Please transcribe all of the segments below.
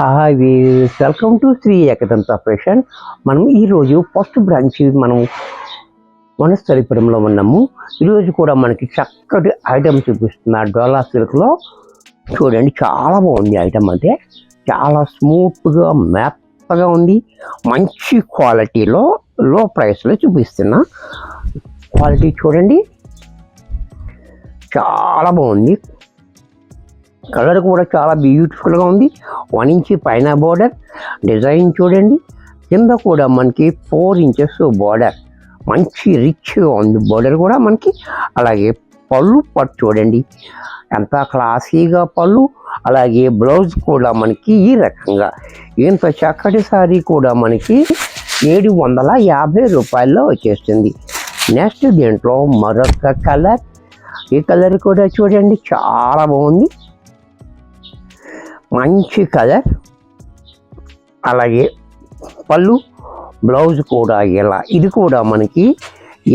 Hi weaves, welcome to Shri Ekadanta fashion. మనం ఈరోజు first branch మనం వనస్థలిపురంలో ఉన్నాము. ఈరోజు కూడా మనకి చక్కటి ఐటమ్ చూపిస్తున్న డోలా సిల్క్లో చూడండి. చాలా బాగుంది ఐటమ్, అంటే చాలా స్మూత్గా మెత్తగా ఉంది. మంచి క్వాలిటీలో లో ప్రైస్లో చూపిస్తున్నా. క్వాలిటీ చూడండి, చాలా బాగుంది. కలర్ కూడా చాలా బ్యూటిఫుల్గా ఉంది. 1 ఇంచ్ పైన బోర్డర్ డిజైన్ చూడండి. కింద కూడా మనకి 4 ఇంచెస్ బోర్డర్, మంచి రిచ్గా ఉంది బోర్డర్ కూడా మనకి. అలాగే పళ్ళు పట్టు చూడండి, ఎంత క్లాసీగా పళ్ళు. అలాగే బ్లౌజ్ కూడా మనకి ఈ రకంగా. ఇంత చక్కటి సారీ కూడా మనకి 750 రూపాయల్లో వచ్చేస్తుంది. నెక్స్ట్ దీంట్లో మరొక కలర్, ఈ కలర్ కూడా చూడండి చాలా బాగుంది, మంచి కలర్. అలాగే పళ్ళు బ్లౌజ్ కూడా ఇలా. ఇది కూడా మనకి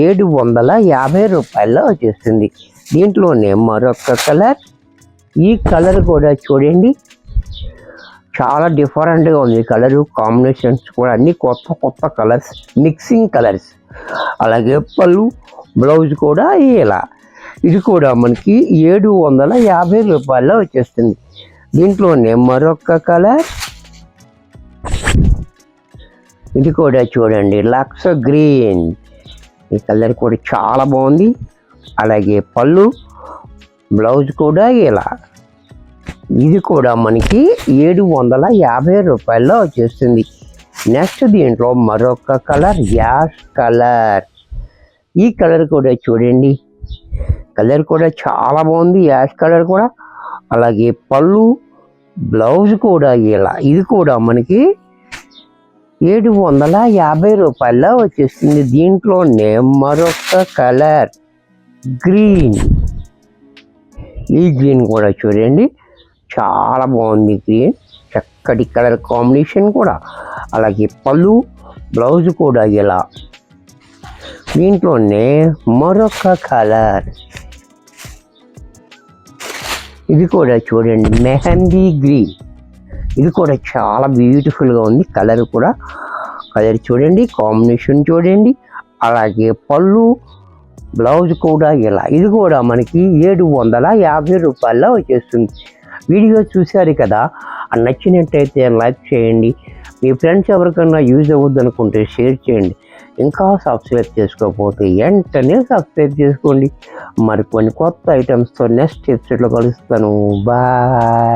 750 రూపాయల్లో వచ్చేస్తుంది. దీంట్లోనే మరొక కలర్, ఈ కలర్ కూడా చూడండి చాలా డిఫరెంట్గా ఉంది. కలరు కాంబినేషన్స్ కూడా అన్ని కొత్త కొత్త కలర్స్, మిక్సింగ్ కలర్స్. అలాగే పళ్ళు బ్లౌజ్ కూడా ఇలా. ఇది కూడా మనకి 750 రూపాయల్లో వచ్చేస్తుంది. దీంట్లోనే మరొక కలర్, ఇది కూడా చూడండి లక్స్ గ్రీన్. ఈ కలర్ కూడా చాలా బాగుంది. అలాగే పళ్ళు బ్లౌజ్ కూడా ఇలా. ఇది కూడా మనకి 750 రూపాయల్లో వచ్చేస్తుంది. నెక్స్ట్ దీంట్లో మరొక కలర్, యాష్ కలర్. ఈ కలర్ కూడా చూడండి, కలర్ కూడా చాలా బాగుంది, యాష్ కలర్ కూడా. అలాగే పళ్ళు బ్లౌజ్ కూడా ఇలా. ఇది కూడా మనకి 750 రూపాయల్లో వచ్చేస్తుంది. దీంట్లోనే మరొక కలర్ గ్రీన్. ఈ గ్రీన్ కూడా చూడండి చాలా బాగుంది గ్రీన్, చక్కటి కలర్ కాంబినేషన్ కూడా. అలాగే పళ్ళు బ్లౌజ్ కూడా ఇలా. దీంట్లోనే మరొక కలర్, ఇది కూడా చూడండి మెహందీ గ్రీన్. ఇది కూడా చాలా బ్యూటిఫుల్గా ఉంది. కలర్ కూడా, కలర్ చూడండి కాంబినేషన్ చూడండి. అలాగే పళ్ళు బ్లౌజ్ కూడా ఇలా. ఇది కూడా మనకి 750 రూపాయల్లో వచ్చేస్తుంది. వీడియో చూశారు కదా, నచ్చినట్టయితే లైక్ చేయండి. మీ ఫ్రెండ్స్ ఎవరికైనా యూజ్ అవ్వద్దు అనుకుంటే షేర్ చేయండి. ఇంకా సబ్స్క్రైబ్ చేసుకోకపోతే వెంటనే సబ్స్క్రైబ్ చేసుకోండి. మరికొన్ని కొత్త ఐటమ్స్తో నెక్స్ట్ ఎపిసోడ్లో కలుస్తాను. బాయ్.